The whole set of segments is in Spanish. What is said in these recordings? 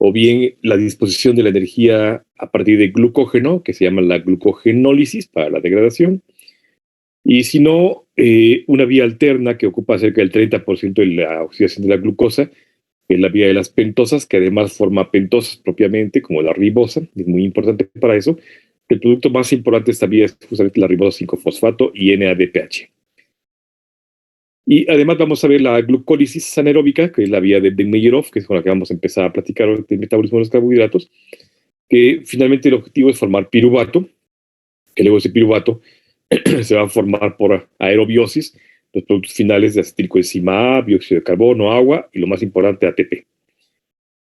o bien la disposición de la energía a partir de glucógeno, que se llama la glucogenólisis para la degradación, y si no, una vía alterna que ocupa cerca del 30% de la oxidación de la glucosa, que es la vía de las pentosas, que además forma pentosas propiamente, como la ribosa, es muy importante para eso. El producto más importante de esta vía es justamente la ribosa 5-fosfato y NADPH. Y además vamos a ver la glucólisis anaeróbica, que es la vía de Meyeroff, que es con la que vamos a empezar a platicar hoy del metabolismo de los carbohidratos, que finalmente el objetivo es formar piruvato, que luego ese piruvato se va a formar por aerobiosis, los productos finales de acetilcoenzima A, dióxido de carbono, agua y lo más importante, ATP.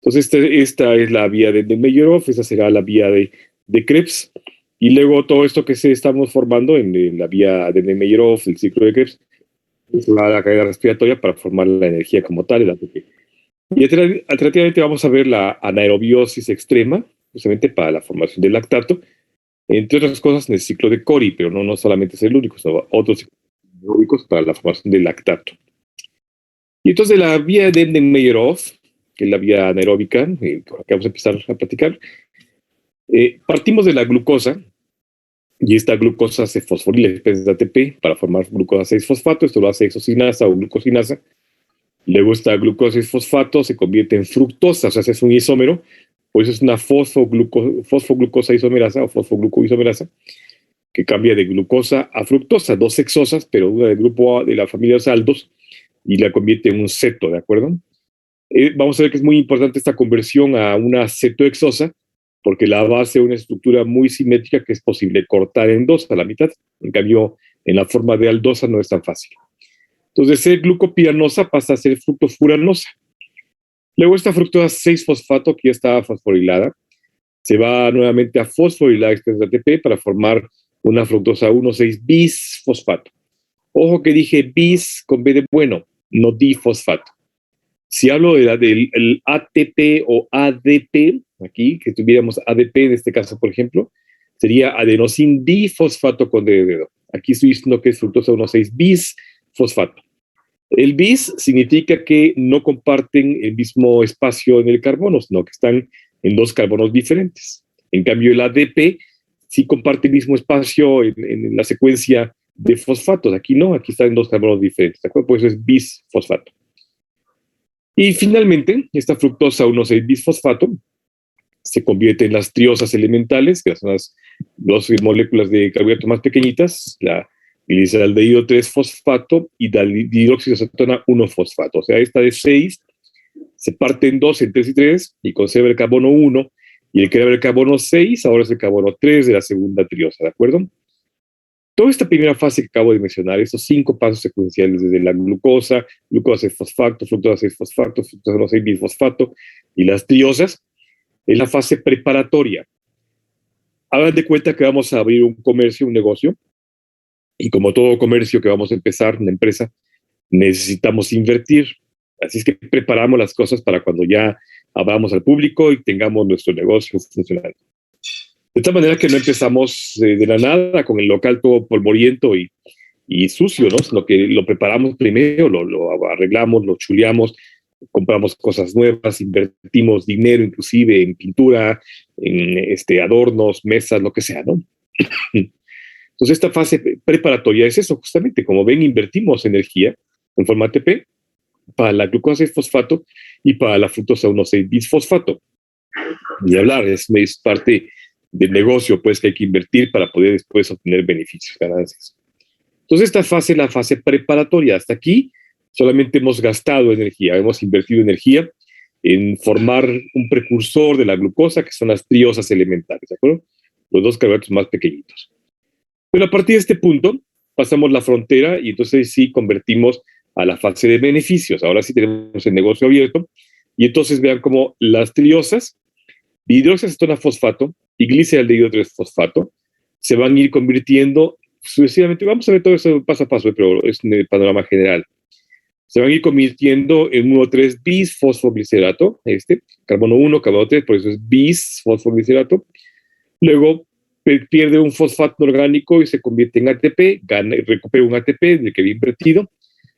Entonces esta es la vía de Meyeroff, esa será la vía de Krebs, y luego todo esto que estamos formando en la vía de Meyeroff, el ciclo de Krebs, se va a la cadena respiratoria para formar la energía como tal, el ATP. Y alternativamente vamos a ver la anaerobiosis extrema, justamente para la formación del lactato, entre otras cosas en el ciclo de Cori, pero no solamente es el único, sino otros ciclos anaeróbicos para la formación del lactato. Y entonces la vía de Meyeroff, que es la vía anaeróbica, con la que vamos a empezar a platicar, partimos de la glucosa, y esta glucosa se fosforila en especies de ATP para formar glucosa 6-fosfato, esto lo hace exocinasa o glucosinasa. Luego esta glucosa 6-fosfato se convierte en fructosa, o sea, es un isómero, por eso es una fosfoglucosa isomerasa o fosfoglucoisomerasa, que cambia de glucosa a fructosa, dos hexosas, pero una del grupo A de la familia de los aldos, y la convierte en un ceto, ¿de acuerdo? Vamos a ver que es muy importante esta conversión a una cetohexosa, porque la base es una estructura muy simétrica que es posible cortar en dos a la mitad. En cambio, en la forma de aldosa no es tan fácil. Entonces, de ser glucopianosa pasa a ser fructofuranosa. Luego esta fructosa 6-fosfato, que ya estaba fosforilada, se va nuevamente a fosforilar especies de ATP para formar una fructosa 1,6-bis-fosfato. Ojo que dije bis con B de bueno, no difosfato. Si hablo del ATP o ADP, aquí, que tuviéramos ADP en este caso, por ejemplo, sería adenosin difosfato con D de dedo. Aquí estoy diciendo que es fructosa 1,6-bis-fosfato. El bis significa que no comparten el mismo espacio en el carbono, sino que están en dos carbonos diferentes. En cambio, el ADP sí comparte el mismo espacio en la secuencia de fosfatos. Aquí no, aquí están en dos carbonos diferentes. ¿De acuerdo? Por eso es bisfosfato. Y finalmente, esta fructosa 1,6-bisfosfato se convierte en las triosas elementales, que son las dos moléculas de carbohidratos más pequeñitas, la glicaldehído 3-fosfato y la dihidroxicetona 1-fosfato. O sea, esta de 6 se parte en 2, en 3 y 3, y conserva el carbono 1, y el que era el carbono 6 ahora es el carbono 3 de la segunda triosa, ¿de acuerdo? Toda esta primera fase que acabo de mencionar, estos 5 pasos secuenciales desde la glucosa 6-fosfato, fructosa 6-fosfato, fructosa 1,6-bisfosfato y las triosas, es la fase preparatoria. Hagan de cuenta que vamos a abrir un comercio, un negocio, y como todo comercio que vamos a empezar, una empresa, necesitamos invertir. Así es que preparamos las cosas para cuando ya abramos al público y tengamos nuestro negocio funcionando. De tal manera que no empezamos de la nada con el local todo polvoriento y sucio, ¿no? Sino que lo preparamos primero, lo arreglamos, lo chuleamos, compramos cosas nuevas, invertimos dinero inclusive en pintura, en adornos, mesas, lo que sea, ¿no? Entonces esta fase preparatoria es eso, justamente, como ven, invertimos energía en forma ATP para la glucosa 6-fosfato y para la fructosa 1,6-bisfosfato. Ni hablar, es parte del negocio pues que hay que invertir para poder después obtener beneficios, ganancias. Entonces esta fase es la fase preparatoria. Hasta aquí solamente hemos gastado energía, hemos invertido energía en formar un precursor de la glucosa, que son las triosas elementales, ¿de acuerdo? Los dos carbohidratos más pequeñitos. Pero a partir de este punto pasamos la frontera y entonces sí convertimos a la fase de beneficios. Ahora sí tenemos el negocio abierto y entonces vean cómo las triosas, hidroxiacetona fosfato y gliceraldehído 3-fosfato se van a ir convirtiendo sucesivamente. Vamos a ver todo eso paso a paso, pero es en el panorama general. Se van a ir convirtiendo en 1,3-bisfosfoglicerato, carbono 1, carbono 3, por eso es bisfosfoglicerato. Luego pierde un fosfato orgánico y se convierte en ATP, recupera un ATP del que había invertido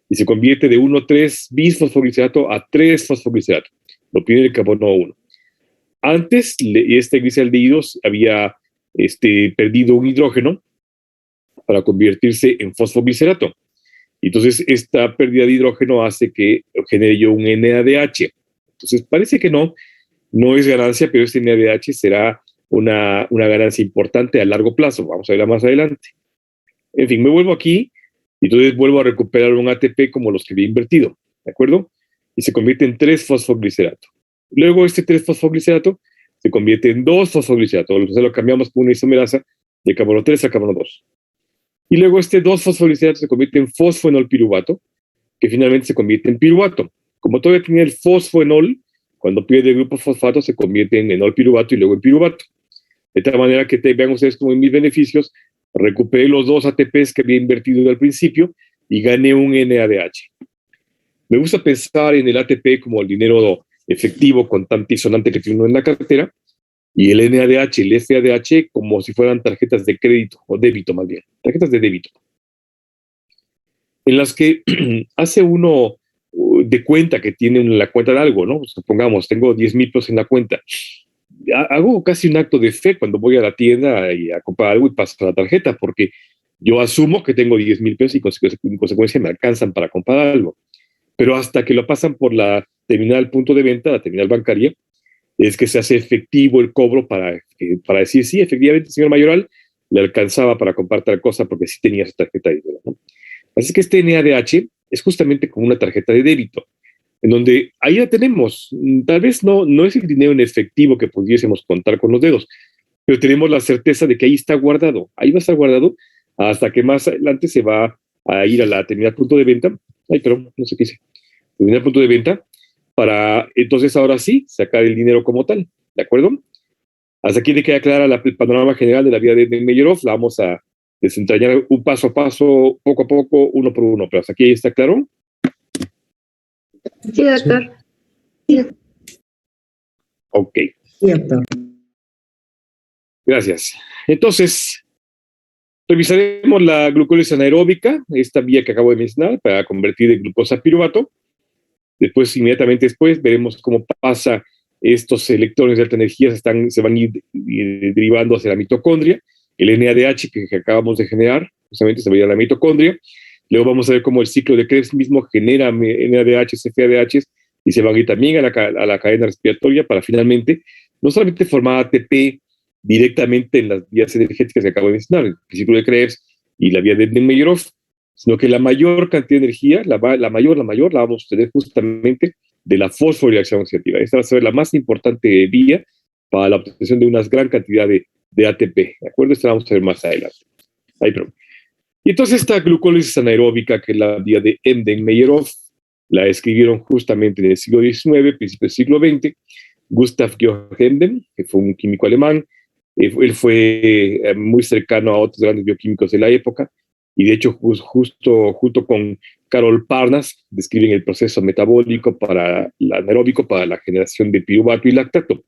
y se convierte de 1,3-bisfosfoglicerato a 3-fosfoglicerato. Lo pierde el carbono 1. Antes, este glicaldehído había perdido un hidrógeno para convertirse en fosfoglicerato. Entonces, esta pérdida de hidrógeno hace que genere yo un NADH. Entonces, parece que no es ganancia, pero este NADH será una ganancia importante a largo plazo. Vamos a verla más adelante. En fin, me vuelvo aquí y entonces vuelvo a recuperar un ATP como los que había invertido, ¿de acuerdo? Y se convierte en 3-fosfoglicerato. Luego este 3-fosfoglicerato se convierte en 2-fosfoglicerato, o sea, lo cambiamos por una isomerasa de carbono 3 a carbono 2. Y luego este 2-fosfoglicerato se convierte en fosfoenolpiruvato, que finalmente se convierte en piruvato. Como todavía tenía el fosfoenol, cuando pierde el grupo fosfato se convierte en enolpiruvato y luego en piruvato. De tal manera que vean ustedes como en mis beneficios, recuperé los 2 ATPs que había invertido al principio y gané un NADH. Me gusta pensar en el ATP como el dinero efectivo contante y sonante que tiene uno en la cartera, y el NADH, el FADH, como si fueran tarjetas de crédito, o débito más bien, tarjetas de débito, en las que hace uno de cuenta que tiene la cuenta de algo, ¿no? Supongamos, tengo 10,000 pesos en la cuenta. Hago casi un acto de fe cuando voy a la tienda y a comprar algo y paso la tarjeta, porque yo asumo que tengo 10,000 pesos y en consecuencia me alcanzan para comprar algo. Pero hasta que lo pasan por la terminal punto de venta, la terminal bancaria, es que se hace efectivo el cobro para decir, sí, efectivamente, señor Mayoral, le alcanzaba para comprar tal cosa porque sí tenía su tarjeta de dinero, ¿no? Así que este NADH es justamente como una tarjeta de débito, en donde ahí la tenemos. Tal vez no es el dinero en efectivo que pudiésemos contar con los dedos, pero tenemos la certeza de que ahí está guardado. Ahí va a estar guardado hasta que más adelante se va a ir a la terminal punto de venta. Ay, perdón, no sé qué hice. Terminal punto de venta para entonces ahora sí sacar el dinero como tal, ¿de acuerdo? Hasta aquí le queda clara el panorama general de la vida de Meyerhoff. La vamos a desentrañar un paso a paso, poco a poco, uno por uno, pero hasta aquí está claro. Sí, doctor. Sí. Ok. Sí, doctor. Gracias. Entonces, revisaremos la glucólisis anaeróbica, esta vía que acabo de mencionar, para convertir en glucosa piruvato. Después, inmediatamente después, veremos cómo pasa estos electrones de alta energía, se van a ir derivando hacia la mitocondria. El NADH que acabamos de generar, justamente se va a ir a la mitocondria. Luego vamos a ver cómo el ciclo de Krebs mismo genera NADH, FADH, y se van a ir también a la cadena respiratoria para finalmente no solamente formar ATP directamente en las vías energéticas que acabo de mencionar, el ciclo de Krebs y la vía de Embden-Meyerhoff, sino que la mayor cantidad de energía, la mayor, la vamos a obtener justamente de la fosforilación oxidativa. Esta va a ser la más importante vía para la obtención de una gran cantidad de ATP, ¿de acuerdo? Esta la vamos a ver más adelante. Ahí, perdón. Y entonces esta glucólisis anaeróbica, que es la vía de Embden-Meyerhoff, la escribieron justamente en el siglo XIX, principios del siglo XX, Gustav Georg Embden, que fue un químico alemán. Él fue muy cercano a otros grandes bioquímicos de la época, y de hecho justo junto con Carol Parnas describen el proceso metabólico para la anaeróbico para la generación de piruvato y lactato.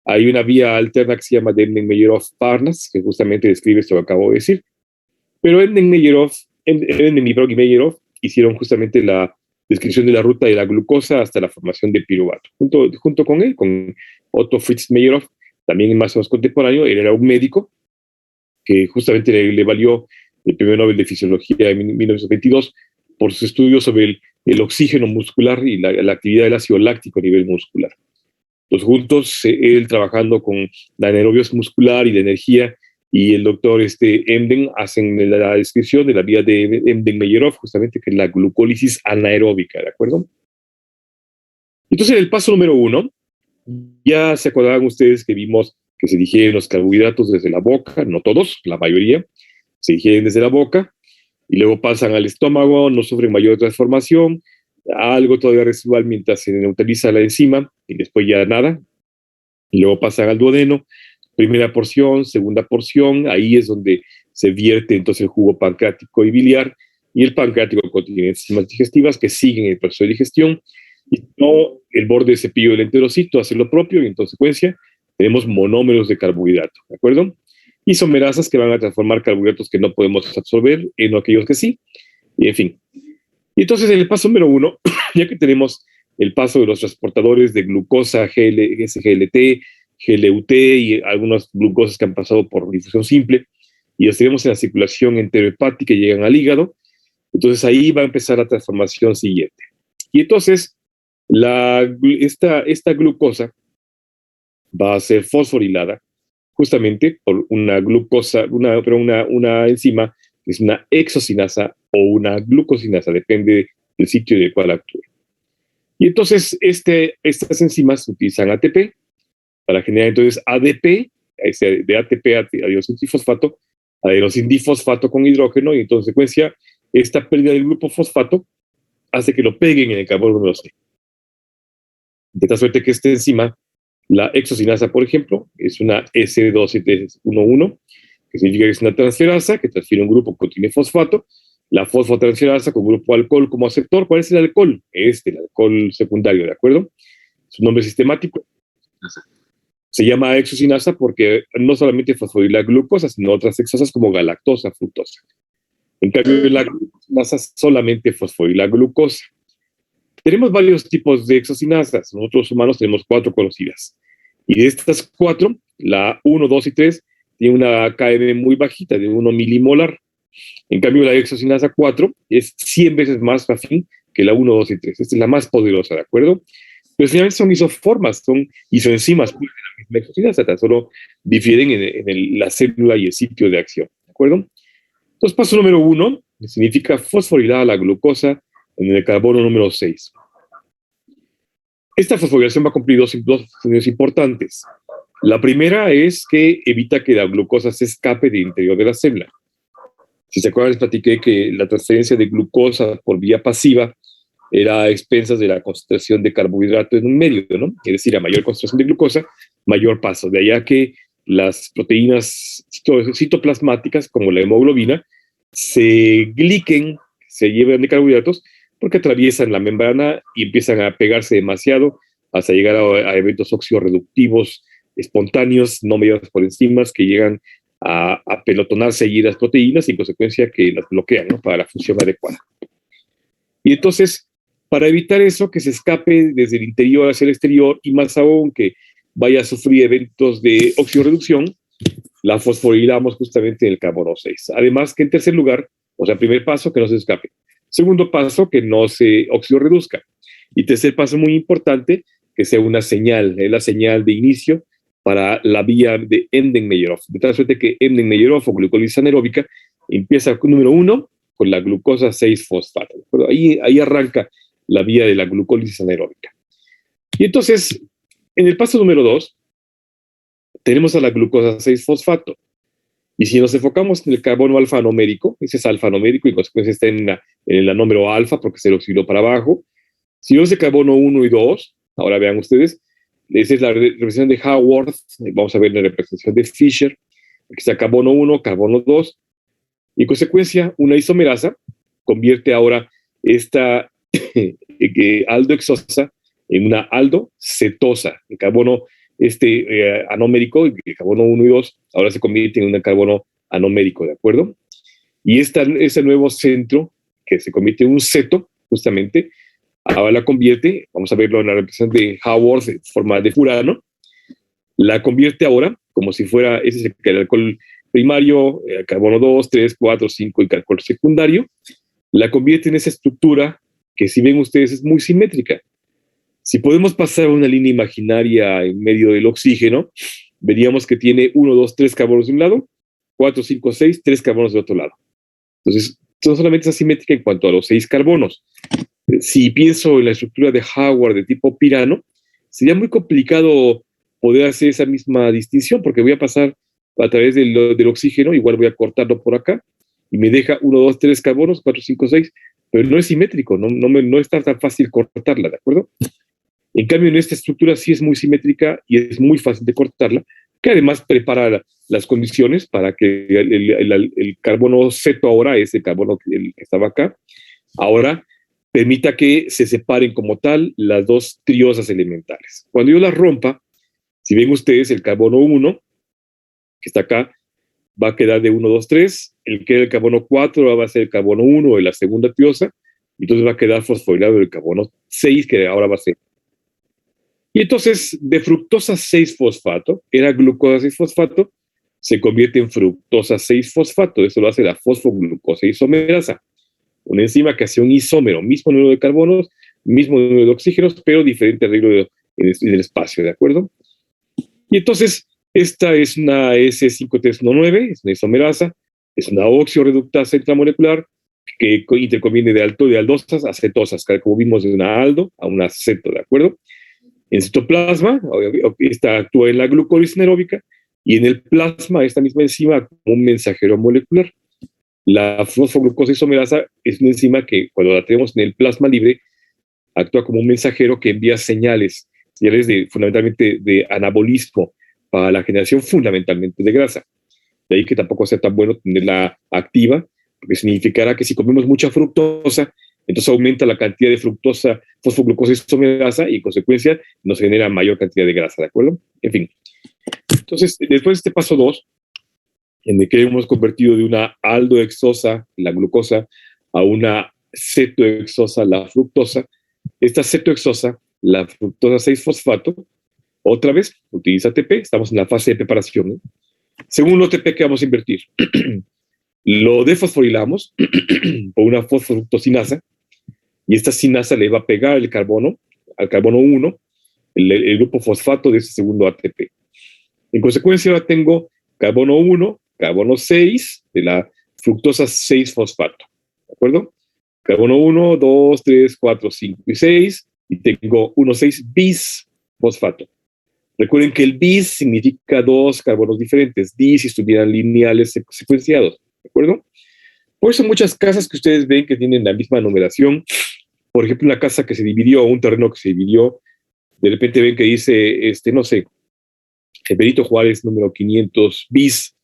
Hay una vía alterna que se llama de Embden-Meyerhoff-Parnas, que justamente describe esto que acabo de decir. Pero Embden-Meyerhoff y Meyerhoff hicieron justamente la descripción de la ruta de la glucosa hasta la formación de piruvato. Junto con él, con Otto Fritz Meyerhoff, también más o menos contemporáneo, él era un médico que justamente le valió el premio Nobel de Fisiología en 1922 por sus estudios sobre el oxígeno muscular y la actividad del ácido láctico a nivel muscular. Los juntos, él trabajando con la anaerobiosis muscular y la energía, y el doctor Embden hacen la descripción de la vía de Embden-Meyerhoff, justamente, que es la glucólisis anaeróbica, ¿de acuerdo? Entonces, en el paso número 1, ya se acordarán ustedes que vimos que se digieren los carbohidratos desde la boca, no todos, la mayoría, se digieren desde la boca, y luego pasan al estómago, no sufren mayor transformación, algo todavía residual mientras se neutraliza la enzima, y después ya nada, y luego pasan al duodeno, primera porción, segunda porción, ahí es donde se vierte entonces el jugo pancreático y biliar, y el pancreático contiene enzimas digestivas que siguen el proceso de digestión, y no el borde del cepillo del enterocito hace lo propio, y en consecuencia tenemos monómeros de carbohidrato, ¿de acuerdo? Isomerasas que van a transformar carbohidratos que no podemos absorber en aquellos que sí, y en fin. Y entonces en el paso número 1, ya que tenemos el paso de los transportadores de glucosa, SGLT, GLUT y algunas glucosas que han pasado por difusión simple, y las tenemos en la circulación enterohepática y llegan al hígado. Entonces ahí va a empezar la transformación siguiente. Y entonces esta glucosa va a ser fosforilada justamente por una glucosa, una enzima que es una hexocinasa o una glucosinasa, depende del sitio en el cual actúe. Y entonces estas enzimas utilizan ATP para generar entonces ADP, de ATP a adenosín difosfato con hidrógeno, y en consecuencia esta pérdida del grupo fosfato hace que lo peguen en el carbono número 6. De tal suerte que esta enzima, la hexocinasa, por ejemplo, es una S211, que significa que es una transferasa que transfiere un grupo que contiene fosfato. La fosfotransferasa con grupo alcohol como aceptor. ¿Cuál es el alcohol? El alcohol secundario, ¿de acuerdo? Su nombre sistemático. Se llama hexocinasa porque no solamente fosforila glucosa, sino otras hexosas como galactosa, fructosa. En cambio, la glucosinasa solamente fosforila glucosa. Tenemos varios tipos de hexocinasas. Nosotros humanos tenemos 4 conocidas. Y de estas 4, la 1, 2 y 3 tiene una KM muy bajita, de 1 milimolar. En cambio, la hexocinasa 4 es 100 veces más afín que la 1, 2 y 3. Esta es la más poderosa, ¿de acuerdo? Pero finalmente son isoformas, son isoenzimas de la misma hexocinasa, tan solo difieren en la célula y el sitio de acción, ¿de acuerdo? Entonces, paso número 1 significa fosforilar la glucosa en el carbono número 6. Esta fosforilación va a cumplir dos funciones importantes. La primera es que evita que la glucosa se escape del interior de la célula. Si se acuerdan, les platiqué que la transferencia de glucosa por vía pasiva era a expensas de la concentración de carbohidrato en un medio, ¿no? Es decir, a mayor concentración de glucosa, mayor paso. De allá que las proteínas citoplasmáticas, como la hemoglobina, se gliquen, se lleven de carbohidratos, porque atraviesan la membrana y empiezan a pegarse demasiado hasta llegar a eventos oxidorreductivos espontáneos, no mediados por enzimas, que llegan a pelotonarse allí las proteínas y en consecuencia que las bloquean, ¿no? Para la función adecuada. Y entonces, para evitar eso, que se escape desde el interior hacia el exterior y más aún que vaya a sufrir eventos de oxidorreducción, la fosforilamos justamente en el carbono 6. Además que en tercer lugar, o sea, primer paso, que no se escape. Segundo paso, que no se oxidorreduzca. Y tercer paso muy importante, que sea una señal, la señal de inicio para la vía de Embden-Meyerhof. De tal suerte que Embden-Meyerhof o glucólisis anaeróbica empieza con número 1 con la glucosa 6-fosfato. Ahí arranca la vía de la glucólisis anaeróbica. Y entonces, en el paso número 2, tenemos a la glucosa 6-fosfato. Y si nos enfocamos en el carbono alfa-numérico, ese es alfa-numérico y en consecuencia está en la número alfa porque se lo oxidó para abajo. Si vemos el carbono 1 y 2, ahora vean ustedes, esa es la representación de Haworth, vamos a ver la representación de Fischer, aquí está carbono 1, carbono 2, y en consecuencia una isomerasa convierte ahora esta aldohexosa en una aldocetosa. El carbono anomérico, el carbono 1 y 2, ahora se convierte en un carbono anomérico, ¿de acuerdo? Y ese nuevo centro, que se convierte en un ceto, justamente, ahora la convierte, vamos a verlo en la representación de Haworth en forma de furano, la convierte ahora como si fuera, ese es el alcohol primario, el carbono 2, 3, 4, 5 y el alcohol secundario, la convierte en esa estructura que si ven ustedes es muy simétrica. Si podemos pasar una línea imaginaria en medio del oxígeno, veríamos que tiene 1, 2, 3 carbonos de un lado, 4, 5, 6, 3 carbonos del otro lado. Entonces, no solamente es asimétrica en cuanto a los 6 carbonos. Si pienso en la estructura de Haworth de tipo pirano, sería muy complicado poder hacer esa misma distinción, porque voy a pasar a través del oxígeno, igual voy a cortarlo por acá, y me deja 1, 2, 3 carbonos, 4, 5, 6, pero no es simétrico, no es tan fácil cortarla, ¿de acuerdo? En cambio, en esta estructura sí es muy simétrica y es muy fácil de cortarla, que además prepara las condiciones para que el carbono ceto ahora, ese carbono que estaba acá, ahora permita que se separen como tal las dos triosas elementales. Cuando yo las rompa, si ven ustedes el carbono 1, que está acá, va a quedar de 1, 2, 3, el que era el carbono 4 va a ser el carbono 1 de la segunda triosa, y entonces va a quedar fosforilado el carbono 6, que ahora va a ser. Y entonces, de fructosa 6-fosfato, era glucosa 6-fosfato, se convierte en fructosa 6-fosfato. Eso lo hace la fosfoglucosa isomerasa, una enzima que hace un isómero, mismo número de carbonos, mismo número de oxígenos, pero diferente arreglo en el espacio, ¿de acuerdo? Y entonces, esta es una S5319, es una isomerasa, es una oxioreductasa intramolecular que interconviene de aldosas a cetosas, como vimos de una aldo a una ceto, ¿de acuerdo? En citoplasma, esta actúa en la glucólisis anaeróbica, y en el plasma, esta misma enzima como un mensajero molecular. La fosfoglucosa isomerasa es una enzima que, cuando la tenemos en el plasma libre, actúa como un mensajero que envía señales fundamentalmente de anabolismo para la generación fundamentalmente de grasa. De ahí que tampoco sea tan bueno tenerla activa, porque significará que si comemos mucha fructosa, entonces aumenta la cantidad de fructosa, fosfoglucosa isomerasa, y en consecuencia nos genera mayor cantidad de grasa, ¿de acuerdo? En fin. Entonces, después de este paso 2, en el que hemos convertido de una aldohexosa, la glucosa, a una cetohexosa, la fructosa, esta cetohexosa, la fructosa 6-fosfato, otra vez utiliza ATP, estamos en la fase de preparación, ¿no? Según el ATP que vamos a invertir, lo defosforilamos por una fosfofructosinasa, y esta sinasa le va a pegar el carbono al carbono 1, el grupo fosfato de ese segundo ATP. En consecuencia, ahora tengo carbono 1, carbono 6 de la fructosa 6-fosfato, ¿de acuerdo? Carbono 1, 2, 3, 4, 5 y 6, y tengo 1,6 bis fosfato. Recuerden que el bis significa dos carbonos diferentes, dis si estuvieran lineales secuenciados, ¿de acuerdo? Por eso muchas casas que ustedes ven que tienen la misma numeración, por ejemplo, una casa que se dividió, un terreno que se dividió, de repente ven que dice, no sé, Benito Juárez número 500 bis,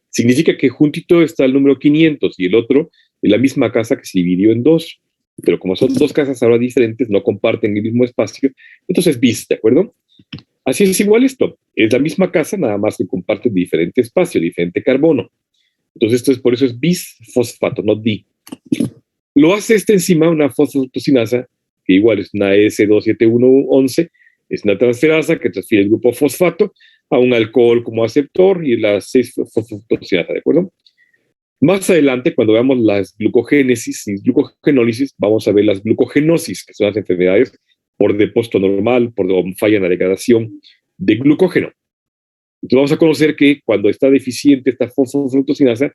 significa que juntito está el número 500 y el otro en la misma casa que se dividió en dos, pero como son dos casas ahora diferentes, no comparten el mismo espacio, entonces bis, ¿de acuerdo? Así es igual esto, es la misma casa, nada más que comparten diferente espacio, diferente carbono. Entonces, por eso es bisfosfato, no di. Lo hace esta enzima, una fosfofructosinasa, que igual es una S27111, es una transferasa que transfiere el grupo fosfato a un alcohol como aceptor y la 6-fosfofructosinasa, ¿de acuerdo? Más adelante, cuando veamos las glucogénesis y glucogenólisis, vamos a ver las glucogenosis, que son las enfermedades por depósito normal, por falla en la degradación de glucógeno. Entonces vamos a conocer que cuando está deficiente esta fosfofructosinasa,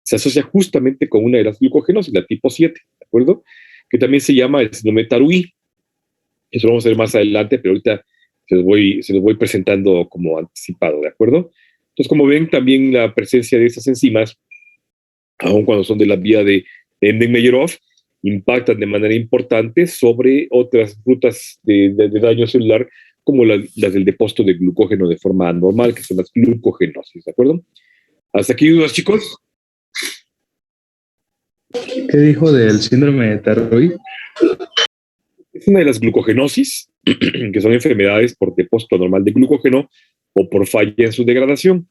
se asocia justamente con una de las glucogenosis, la tipo 7, ¿de acuerdo? Que también se llama el síndrome de Tarui. Eso lo vamos a ver más adelante, pero ahorita se los voy presentando como anticipado, ¿de acuerdo? Entonces, como ven, también la presencia de estas enzimas, aun cuando son de la vía de Enden-Meyerhof, impactan de manera importante sobre otras rutas de daño celular, como las del depósito de glucógeno de forma anormal, que son las glucogenosis, ¿de acuerdo? ¿Hasta aquí dudas, chicos? ¿Qué dijo del síndrome de Tarui? Es una de las glucogenosis, que son enfermedades por depósito anormal de glucógeno o por falla en su degradación.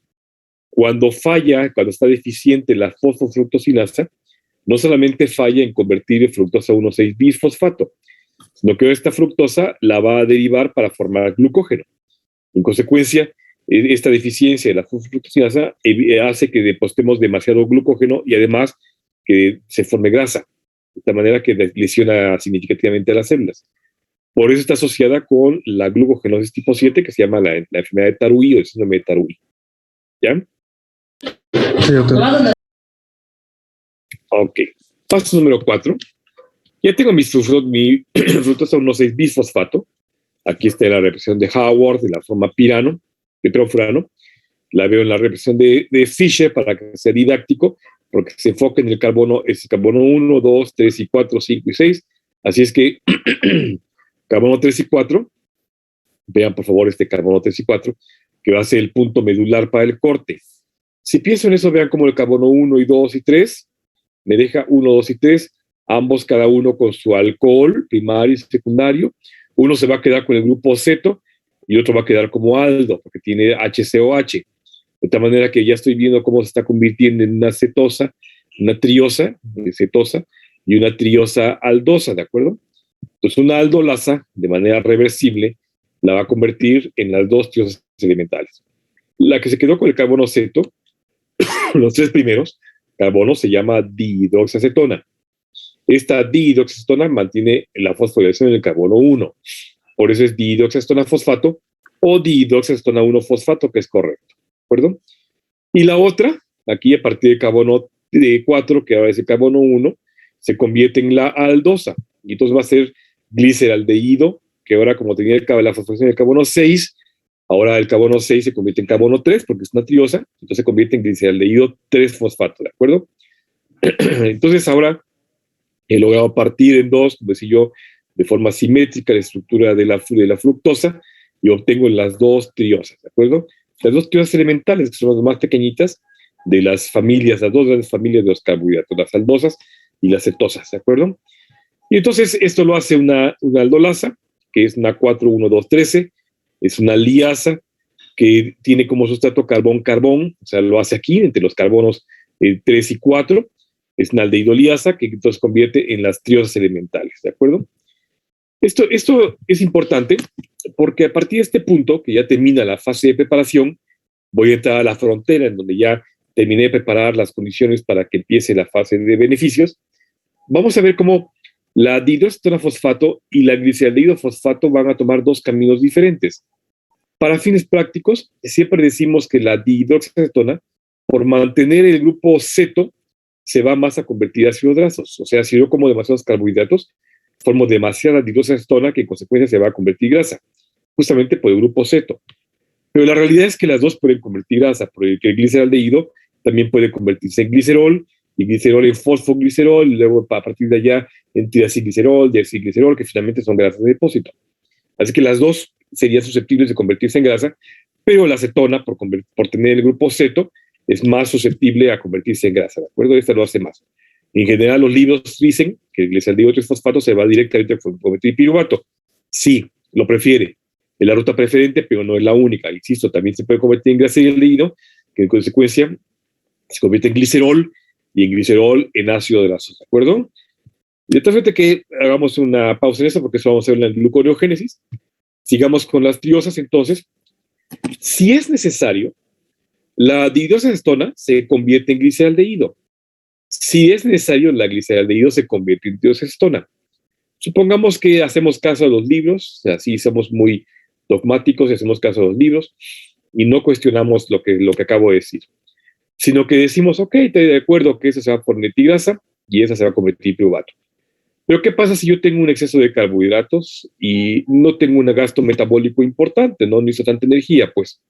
Cuando está deficiente la fosfofructosinasa, no solamente falla en convertir fructosa 1,6 bisfosfato, sino que esta fructosa la va a derivar para formar glucógeno. En consecuencia, esta deficiencia de la fosfofructosinasa hace que depositemos demasiado glucógeno y además que se forme grasa, de esta manera que lesiona significativamente a las células. Por eso está asociada con la glucogenosis tipo 7, que se llama la enfermedad de Tarui o el síndrome de Tarui. ¿Ya? Sí, doctor. Ok. Paso número 4. Ya tengo mi fructosa 1,6 bisfosfato. Aquí está la represión de Howard de la forma pirano, de perfurano. La veo en la represión de Fischer para que sea didáctico, porque se enfoca en el carbono, es el carbono 1, 2, 3 y 4, 5 y 6. Así es que carbono 3 y 4, vean por favor este carbono 3 y 4, que va a ser el punto medular para el corte. Si pienso en eso, vean como el carbono 1 y 2 y 3 me deja 1, 2 y 3, ambos cada uno con su alcohol primario y secundario. Uno se va a quedar con el grupo ceto y otro va a quedar como aldo, porque tiene HCOH. De tal manera que ya estoy viendo cómo se está convirtiendo en una cetosa, una triosa, cetosa, y una triosa aldosa, ¿de acuerdo? Entonces una aldolasa, de manera reversible, la va a convertir en las dos triosas elementales. La que se quedó con el carbono ceto, los tres primeros carbonos, se llama dihidroxiacetona. Esta dihidroxiacetona mantiene la fosforilación del carbono 1. Por eso es dihidroxiacetona fosfato o dihidroxiacetona 1-fosfato, que es correcto. ¿De acuerdo? Y la otra, aquí a partir del carbono 4, que ahora es el carbono 1, se convierte en la aldosa. Y entonces va a ser gliceraldehído, que ahora como tenía la fosforilación del carbono 6, ahora el carbono 6 se convierte en carbono 3 porque es una triosa, entonces se convierte en gliceraldehído 3-fosfato, ¿de acuerdo? Entonces ahora he logrado partir en dos, como decía yo, de forma simétrica la estructura de la fructosa y obtengo las dos triosas, ¿de acuerdo? Las dos triosas elementales, que son las más pequeñitas de las familias, las dos grandes familias de los carbohidratos, las aldosas y las cetosas, ¿de acuerdo? Y entonces esto lo hace una aldolasa, que es una 4,1,2,13, es una liasa que tiene como sustrato carbón-carbón, o sea, lo hace aquí entre los carbonos 3 y 4, es una aldehidoliasa que entonces convierte en las triosas elementales, ¿de acuerdo? Esto es importante porque a partir de este punto, que ya termina la fase de preparación, voy a entrar a la frontera en donde ya terminé de preparar las condiciones para que empiece la fase de beneficios. Vamos a ver cómo la dihidroacetona fosfato y la gliceraldehído fosfato van a tomar dos caminos diferentes. Para fines prácticos, siempre decimos que la dihidroxiacetona, por mantener el grupo ceto, se va más a convertir a ácidos grasos. O sea, si yo como demasiados carbohidratos, formo demasiada dihidroxiacetona que en consecuencia se va a convertir grasa, justamente por el grupo ceto. Pero la realidad es que las dos pueden convertir grasa, porque el gliceraldehído también puede convertirse en glicerol, y glicerol en fosfoglicerol, y luego a partir de allá en triacilglicerol, deacilglicerol, que finalmente son grasas de depósito. Así que las dos serían susceptibles de convertirse en grasa, pero la acetona, por tener el grupo ceto, es más susceptible a convertirse en grasa, ¿de acuerdo? Esta lo hace más. En general, los libros dicen que el gliceraldehído 3-fosfato se va directamente a convertir en piruvato. Sí, lo prefiere. Es la ruta preferente, pero no es la única. Insisto, también se puede convertir en gliceraldehído, que en consecuencia se convierte en glicerol, y en glicerol en ácido graso, ¿de acuerdo? Y entonces, que hagamos una pausa en eso, porque eso vamos a ver en la gluconeogénesis. Sigamos con las triosas, entonces. Si es necesario, la dihidroxiacetona se convierte en gliceraldehído. Si es necesario, la gliceraldehído se convierte en dihidroxiacetona. Supongamos que hacemos caso a los libros, o sea, sí somos muy dogmáticos y hacemos caso a los libros y no cuestionamos lo que acabo de decir, sino que decimos, ok, estoy de acuerdo que esa se va a poner grasa y esa se va a convertir en piruvato. Pero ¿qué pasa si yo tengo un exceso de carbohidratos y no tengo un gasto metabólico importante, no necesito tanta energía? Pues,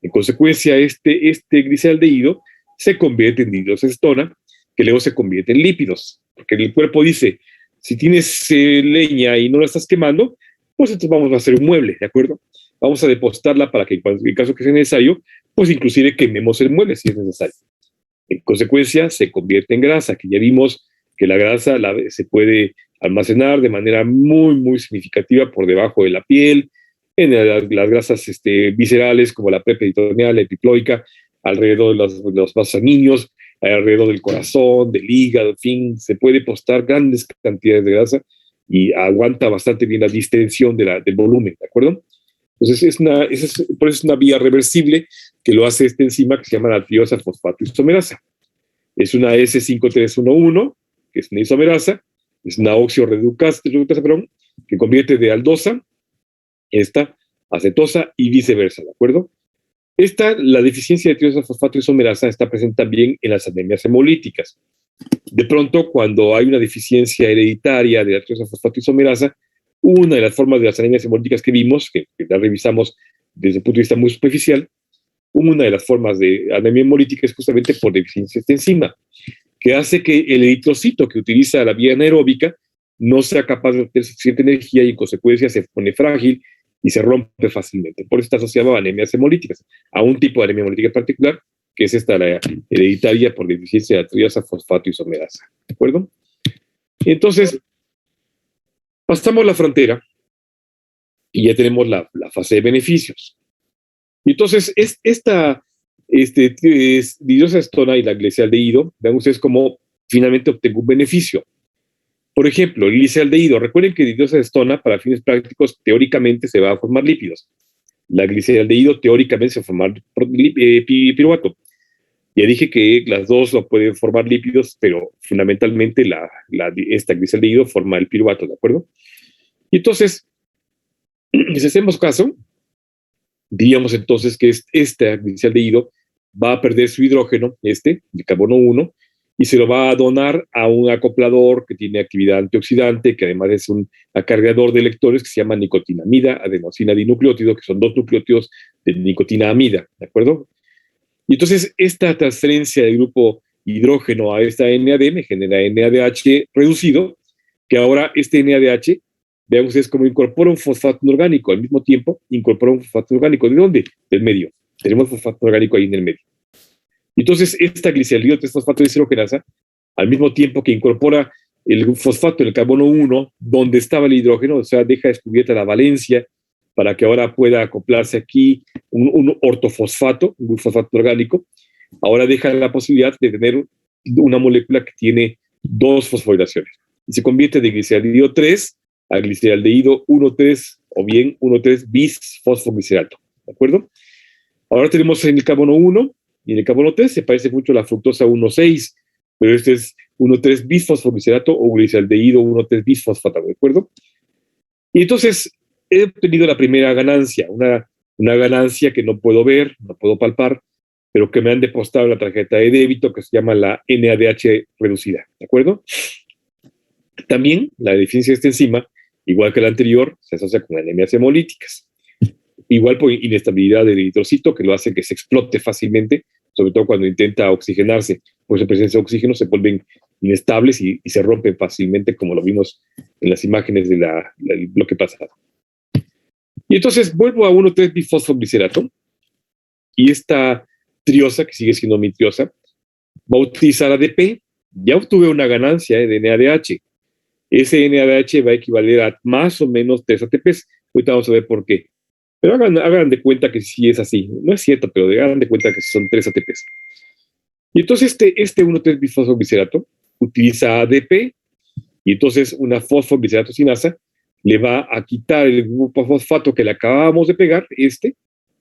en consecuencia, este gliceraldehído se convierte en dihidroxiacetona, que luego se convierte en lípidos, porque el cuerpo dice, si tienes leña y no la estás quemando, pues entonces vamos a hacer un mueble, ¿de acuerdo? Vamos a depositarla para que en caso que sea necesario, pues inclusive quememos el mueble si es necesario. En consecuencia, se convierte en grasa, que ya vimos que la grasa se puede almacenar de manera muy, muy significativa por debajo de la piel, en las grasas viscerales como la preperitoneal, la epiploica, alrededor de los vasos sanguíneos, alrededor del corazón, del hígado, en fin, se puede depositar grandes cantidades de grasa y aguanta bastante bien la distensión del volumen, ¿de acuerdo? Entonces, por eso es una vía reversible que lo hace esta enzima que se llama la triosa fosfatoisomerasa. Es una S5311, que es una isomerasa, es una oxioreductasa, que convierte de aldosa esta acetosa y viceversa, ¿de acuerdo? La deficiencia de triosa fosfatoisomerasa está presente también en las anemias hemolíticas. De pronto, cuando hay una deficiencia hereditaria de la triosa fosfatoisomerasa, una de las formas de las anemias hemolíticas que vimos, que la revisamos desde el punto de vista muy superficial, una de las formas de anemia hemolítica es justamente por deficiencia de esta enzima, que hace que el eritrocito que utiliza la vía anaeróbica no sea capaz de obtener suficiente energía y en consecuencia se pone frágil y se rompe fácilmente. Por eso está asociado a anemias hemolíticas, a un tipo de anemia hemolítica en particular, que es esta, la hereditaria por deficiencia de la triosa fosfatoisomerasa. ¿De acuerdo? Entonces, pasamos la frontera y ya tenemos la fase de beneficios. Y entonces, esta dihidroxiacetona y la gliceraldehído, vean ustedes cómo finalmente obtengo un beneficio. Por ejemplo, el gliceraldehído. Recuerden que didroxeacetona, para fines prácticos, teóricamente se va a formar lípidos. La gliceraldehído teóricamente se va a formar piruvato. Ya dije que las dos lo pueden formar lípidos, pero fundamentalmente esta gliceraldehído forma el piruvato, ¿de acuerdo? Y entonces, si hacemos caso, diríamos entonces que esta gliceraldehído va a perder su hidrógeno, de carbono 1, y se lo va a donar a un acoplador que tiene actividad antioxidante, que además es un acarreador de electrones que se llama nicotinamida, adenosina dinucleótido, que son dos nucleótidos de nicotinamida, ¿de acuerdo? Y entonces esta transferencia del grupo hidrógeno a esta NAD me genera NADH reducido, que ahora este NADH, vean ustedes cómo incorpora un fosfato orgánico, al mismo tiempo incorpora un fosfato orgánico. ¿De dónde? Del medio. Tenemos fosfato orgánico ahí en el medio. Entonces esta gliceraldehído 3-fosfato deshidrogenasa, al mismo tiempo que incorpora el fosfato, el carbono 1, donde estaba el hidrógeno, o sea, deja descubierta la valencia para que ahora pueda acoplarse aquí un ortofosfato, un fosfato orgánico. Ahora deja la posibilidad de tener una molécula que tiene dos fosforilaciones y se convierte de gliceraldehído 3 a gliceraldehído 1,3 o bien 1,3 bisfosfoglicerato, ¿de acuerdo? Ahora tenemos en el carbono 1 y en el carbono 3 se parece mucho a la fructosa 1,6, pero este es 1,3 bisfosfoglicerato o gliceraldehído 1,3 bisfosfato, ¿de acuerdo? Y entonces he obtenido la primera ganancia, una ganancia que no puedo ver, no puedo palpar, pero que me han depositado en la tarjeta de débito que se llama la NADH reducida, ¿de acuerdo? También la deficiencia de esta enzima, igual que la anterior, se asocia con anemias hemolíticas. Igual por inestabilidad del eritrocito, que lo hace que se explote fácilmente, sobre todo cuando intenta oxigenarse. Por su presencia de oxígeno se vuelven inestables y se rompen fácilmente, como lo vimos en las imágenes del bloque pasado. Y entonces vuelvo a 1,3-bifosfoglicerato, y esta triosa, que sigue siendo mi triosa, va a utilizar ADP. Ya obtuve una ganancia de NADH. Ese NADH va a equivaler a más o menos 3 ATPs. Ahorita vamos a ver por qué. Pero hagan de cuenta que sí es así. No es cierto, pero hagan de cuenta que son 3 ATPs. Y entonces este 1,3-bifosfoglicerato utiliza ADP, y entonces una fosfoglicerato sinasa le va a quitar el grupo fosfato que le acabamos de pegar,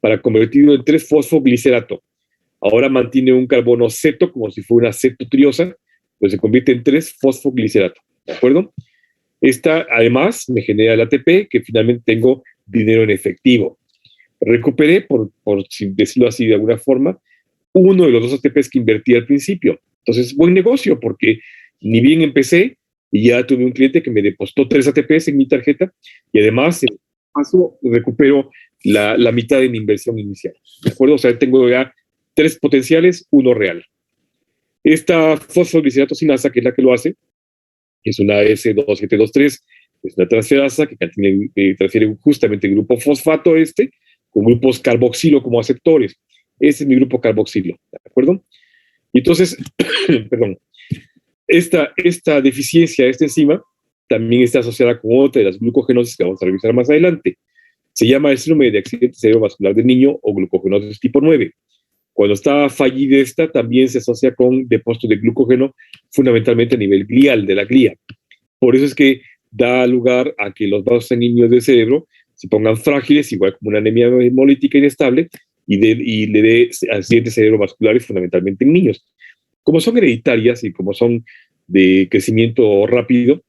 para convertirlo en 3-fosfoglicerato. Ahora mantiene un carbono ceto como si fuera una cetotriosa, pues se convierte en 3-fosfoglicerato, ¿de acuerdo? Esta además me genera el ATP, que finalmente tengo dinero en efectivo. Recuperé, por decirlo así de alguna forma, uno de los 2 ATPs que invertí al principio. Entonces, buen negocio, porque ni bien empecé y ya tuve un cliente que me depositó 3 ATPs en mi tarjeta, y además, en paso, recupero la mitad de mi inversión inicial. ¿De acuerdo? O sea, tengo ya 3 potenciales, 1 real. Esta fosfoglicerato sinasa, que es la que lo hace, es una S2723, es una transferasa que transfiere justamente el grupo fosfato con grupos carboxilo como aceptores. Este es mi grupo carboxilo, ¿de acuerdo? Y entonces, perdón, esta deficiencia de esta enzima también está asociada con otra de las glucogenosis que vamos a revisar más adelante. Se llama el síndrome de accidente cerebrovascular del niño o glucogenosis tipo 9. Cuando está fallida esta, también se asocia con depósito de glucógeno, fundamentalmente a nivel glial, de la glía. Por eso es que da lugar a que los vasos sanguíneos del cerebro se pongan frágiles, igual como una anemia hemolítica inestable, y le dé accidentes cerebrovasculares fundamentalmente en niños. Como son hereditarias y como son de crecimiento rápido,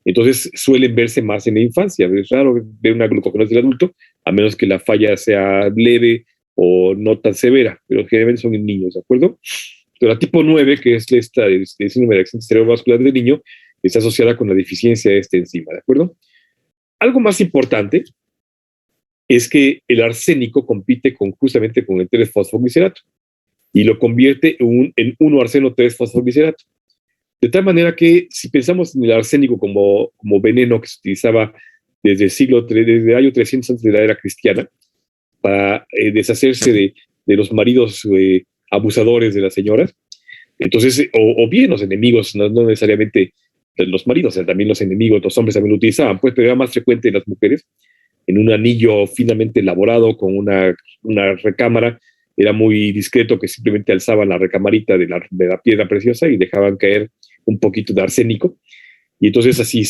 entonces suelen verse más en la infancia. Es raro ver una glucogenosis del adulto, a menos que la falla sea leve o no tan severa, pero generalmente son en niños, ¿de acuerdo? Pero la tipo 9, que es esta de síndrome de accidente cerebrovascular del niño, está asociada con la deficiencia de esta enzima, ¿de acuerdo? Algo más importante es que el arsénico compite justamente con el 3-fosfoglicerato y lo convierte en 1-arseno-3-fosfoglicerato. De tal manera que si pensamos en el arsénico como veneno que se utilizaba desde el año 300 antes de la era cristiana, para deshacerse de los maridos abusadores de las señoras, entonces, o bien los enemigos, no necesariamente los maridos, también los enemigos, los hombres también lo utilizaban, pues, pero era más frecuente en las mujeres, en un anillo finamente elaborado con una recámara. Era muy discreto que simplemente alzaban la recamarita de la piedra preciosa y dejaban caer un poquito de arsénico. y entonces así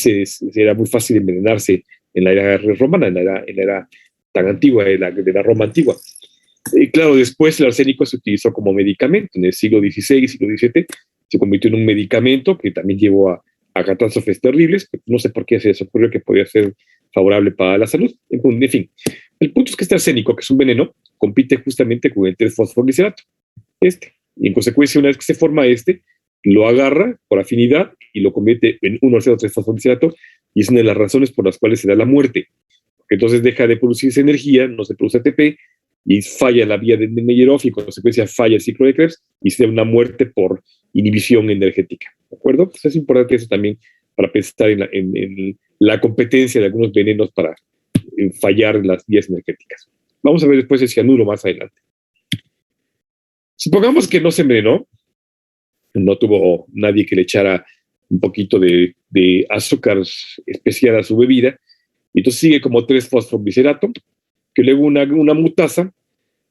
era muy fácil envenenarse en la era romana, en la era tan antigua, de la Roma antigua. Claro, después el arsénico se utilizó como medicamento. En el siglo XVI, siglo XVII, se convirtió en un medicamento que también llevó a catástrofes terribles. No sé por qué se les ocurrió que podía ser favorable para la salud. En fin, el punto es que este arsénico, que es un veneno, compite justamente con el 3-fosfoglicerato. Y en consecuencia, una vez que se forma lo agarra por afinidad y lo convierte en 1,3-fosfoglicerato, y es una de las razones por las cuales se da la muerte. Porque entonces deja de producirse energía, no se produce ATP, y falla la vía de Mendeley, y en consecuencia falla el ciclo de Krebs y se da una muerte por inhibición energética. ¿De acuerdo? Entonces es importante eso también para pensar en la competencia de algunos venenos para fallar en las vías energéticas. Vamos a ver después el cianuro más adelante. Supongamos que no se envenenó, no tuvo nadie que le echara un poquito de azúcar especial a su bebida, y entonces sigue como 3-fosfoglicerato, que luego una mutasa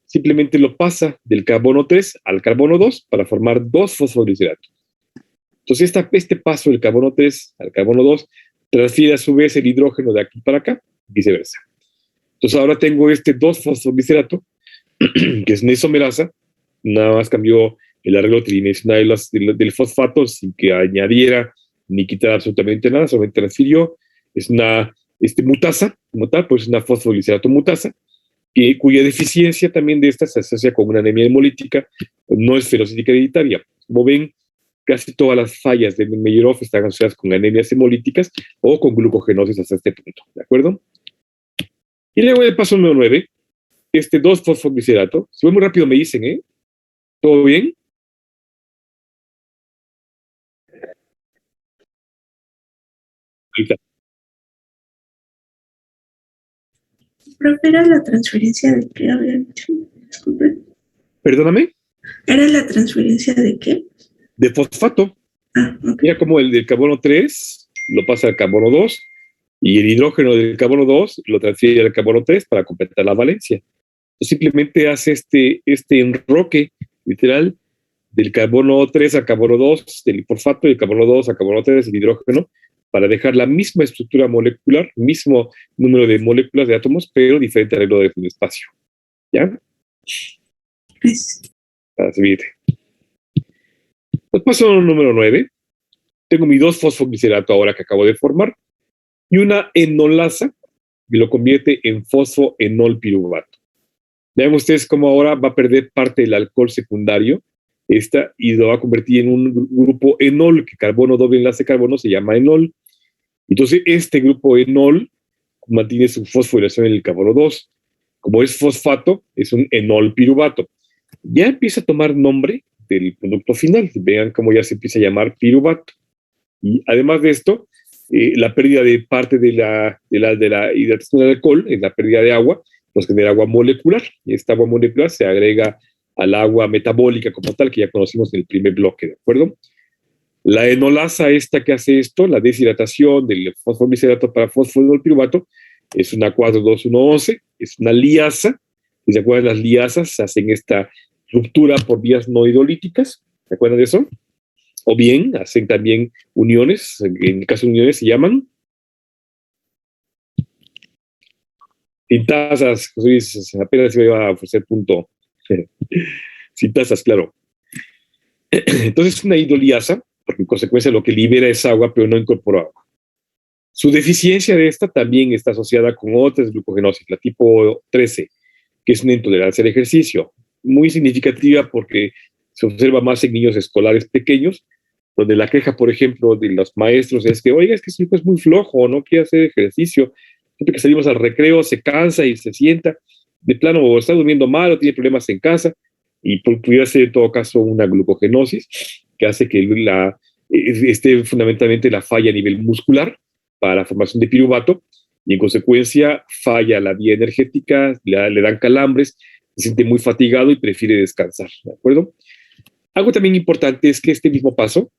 simplemente lo pasa del carbono 3 al carbono 2 para formar 2-fosfoglicerato. Entonces este paso del carbono 3 al carbono 2 transfiere a su vez el hidrógeno de aquí para acá, viceversa. Entonces ahora tengo este 2-fosfoglicerato, que es una isomerasa, nada más cambió el arreglo tridimensional del fosfato sin que añadiera ni quitara absolutamente nada, solamente transfirió. Es una mutasa, como tal, pues es una fosfoglicerato mutasa, cuya deficiencia también de esta se asocia con una anemia hemolítica, no es ferocítica hereditaria. Como ven, casi todas las fallas de Mendeley están asociadas con anemias hemolíticas o con glucogenosis hasta este punto, ¿de acuerdo? Y luego el paso número 9, 2-fosfoglicerato. Si voy muy rápido me dicen, ¿eh? ¿Todo bien? Ahí está. Profe, ¿era la transferencia de qué había dicho? Disculpe. Perdóname. ¿Era la transferencia de qué? De fosfato. Okay. Mira como el del carbono 3 lo pasa al carbono 2 y el hidrógeno del carbono 2 lo transfiere al carbono 3 para completar la valencia. Entonces simplemente hace este enroque literal del carbono 3 a carbono 2, del fosfato, y del carbono 2 a carbono 3, el hidrógeno, para dejar la misma estructura molecular, mismo número de moléculas de átomos, pero diferente arreglo del espacio. ¿Ya? Para seguirte. Pues paso número 9. Tengo mi 2-fosfoglicerato ahora que acabo de formar, y una enolasa que lo convierte en fosfoenolpiruvato. Vean ustedes cómo ahora va a perder parte del alcohol secundario y lo va a convertir en un grupo enol, que carbono doble enlace carbono se llama enol. Entonces este grupo enol mantiene su fosforilación en el carbono 2. Como es fosfato, es un enolpiruvato. Ya empieza a tomar nombre del producto final. Vean cómo ya se empieza a llamar piruvato. Y además de esto, la pérdida de parte de la hidratación del alcohol, es la pérdida de agua, nos genera agua molecular, y esta agua molecular se agrega al agua metabólica como tal, que ya conocimos en el primer bloque, ¿de acuerdo? La enolasa esta que hace esto, la deshidratación del fosfoglicerato para fosfoenolpiruvato, es una 4,2,1,11, es una liasa, y se acuerdan, las liasas hacen esta ruptura por vías no hidrolíticas, ¿se acuerdan de eso? O bien hacen también uniones, en el caso de uniones se llaman sintasas. Apenas se iba a ofrecer punto. Sintasas, claro. Entonces es una hidroliasa, porque en consecuencia lo que libera es agua, pero no incorpora agua. Su deficiencia de esta también está asociada con otras glucogenosis, la tipo 13, que es una intolerancia al ejercicio, muy significativa porque se observa más en niños escolares pequeños, donde la queja, por ejemplo, de los maestros es que, oiga, es que su hijo es muy flojo, no quiere hacer ejercicio, siempre que salimos al recreo se cansa y se sienta, de plano o está durmiendo mal o tiene problemas en casa, y pudiera ser en todo caso una glucogenosis que hace que esté fundamentalmente la falla a nivel muscular para la formación de piruvato, y en consecuencia falla la vía energética, le dan calambres, se siente muy fatigado y prefiere descansar, ¿de acuerdo? Algo también importante es que este mismo paso,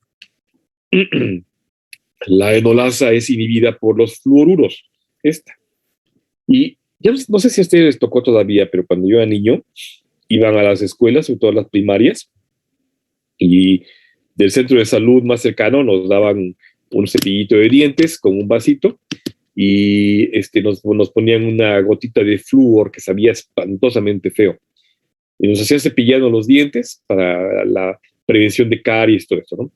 la enolasa es inhibida por los fluoruros, y ya no sé si a ustedes les tocó todavía, pero cuando yo era niño, iban a las escuelas, sobre todo las primarias, y del centro de salud más cercano nos daban un cepillito de dientes con un vasito y nos ponían una gotita de flúor que sabía espantosamente feo. Y nos hacían cepillarnos los dientes para la prevención de caries y todo eso, ¿no?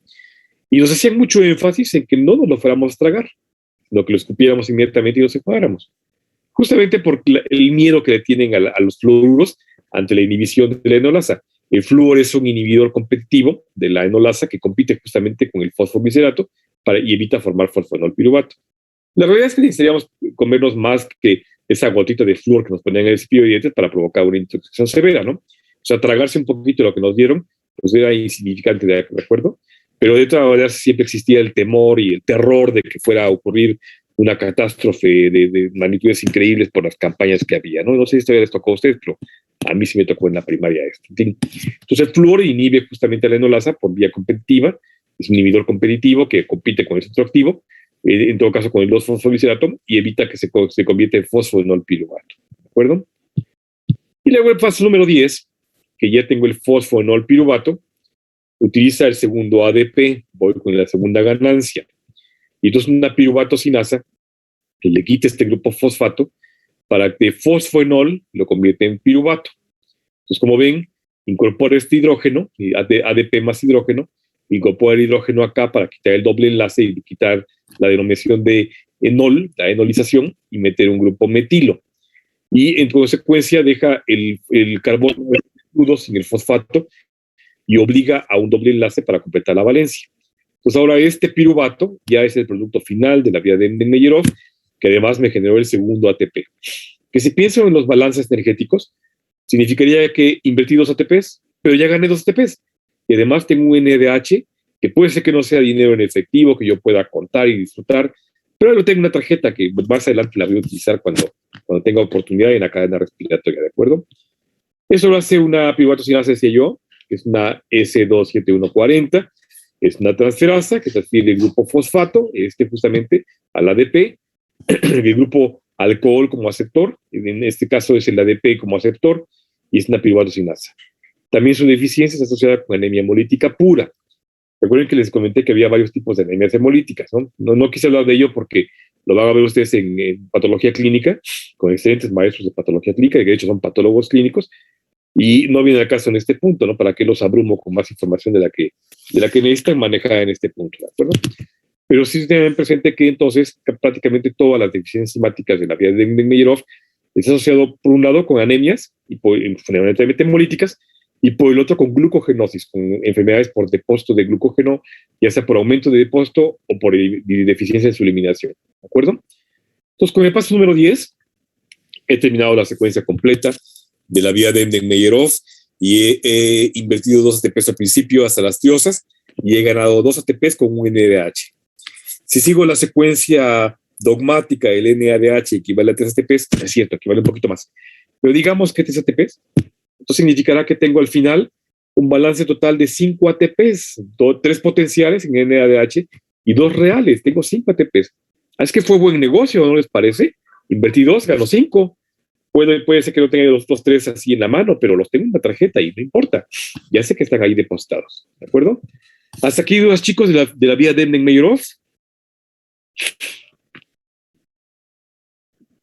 Y nos hacían mucho énfasis en que no nos lo fuéramos a tragar, sino que lo escupiéramos inmediatamente y nos enjuagáramos. Justamente por el miedo que le tienen a los fluoruros ante la inhibición de la enolasa. El flúor es un inhibidor competitivo de la enolasa que compite justamente con el fosfoglicerato y evita formar fosfonolpiruvato. La realidad es que necesitaríamos comernos más que esa gotita de flúor que nos ponían en el cepillo de dientes para provocar una intoxicación severa, ¿no? O sea, tragarse un poquito de lo que nos dieron, pues era insignificante, ¿de acuerdo? Pero de todas maneras siempre existía el temor y el terror de que fuera a ocurrir una catástrofe de magnitudes increíbles por las campañas que había, ¿no? No sé si todavía les tocó a ustedes, pero a mí sí me tocó en la primaria esto. Entonces el flúor inhibe justamente la enolasa por vía competitiva, es un inhibidor competitivo que compite con el centro activo, en todo caso con el 2-fosfoglicerato, y evita que se convierta en fosfonolpiruvato, ¿de acuerdo? Y luego el paso número 10, que ya tengo el fosfonolpiruvato, utiliza el segundo ADP, voy con la segunda ganancia. Y entonces una piruvatocinasa que le quite este grupo fosfato para que fosfoenol lo convierte en piruvato. Entonces, como ven, incorpora este hidrógeno, ADP más hidrógeno, incorpora el hidrógeno acá para quitar el doble enlace y quitar la denominación de enol, la enolización, y meter un grupo metilo. Y en consecuencia deja el carbono sin el fosfato y obliga a un doble enlace para completar la valencia. Pues ahora este piruvato ya es el producto final de la vía de Enden-Neyerov, que además me generó el segundo ATP. Que si pienso en los balances energéticos, significaría que invertí 2 ATPs, pero ya gané 2 ATPs. Y además tengo un NADH, que puede ser que no sea dinero en efectivo, que yo pueda contar y disfrutar, pero yo tengo una tarjeta que más adelante la voy a utilizar cuando tenga oportunidad en la cadena respiratoria, ¿de acuerdo? Eso lo hace una piruvatocinasa, decía yo, que es una S27140, es una transferasa que transfiere el grupo fosfato, justamente al ADP, el grupo alcohol como aceptor, en este caso es el ADP como aceptor, y es una piruvatocinasa. También su deficiencia es asociada con anemia hemolítica pura. Recuerden que les comenté que había varios tipos de anemias hemolíticas, ¿no? No quise hablar de ello porque lo van a ver ustedes en patología clínica, con excelentes maestros de patología clínica, y de hecho son patólogos clínicos, y no viene al caso en este punto, ¿no? Para que los abrumo con más información de la que necesitan manejar en este punto, ¿de acuerdo? Pero sí tienen presente que entonces prácticamente todas las deficiencias enzimáticas de la vía de Enden-Neyerov está asociado por un lado con anemias, y fundamentalmente hemolíticas, y por el otro con glucogenosis, con enfermedades por depósito de glucógeno, ya sea por aumento de depósito o por deficiencia en su eliminación, ¿de acuerdo? Entonces, con el paso número 10, he terminado la secuencia completa de la vía de Enden-Neyerov y he invertido 2 ATPs al principio hasta las tiosas y he ganado 2 ATPs con un NADH. Si sigo la secuencia dogmática del NADH equivale a 3 ATPs, es cierto, equivale un poquito más, pero digamos que 3 ATPs, entonces significará que tengo al final un balance total de 5 ATPs, 3 potenciales en NADH y 2 reales, tengo 5 ATPs. Es que fue buen negocio, ¿no les parece? Invertí 2, gano 5. Puede ser que no tenga los 3 así en la mano, pero los tengo en la tarjeta y no importa. Ya sé que están ahí depositados, ¿de acuerdo? Hasta aquí dudas, chicos, de la vía de Enden-Neyerov.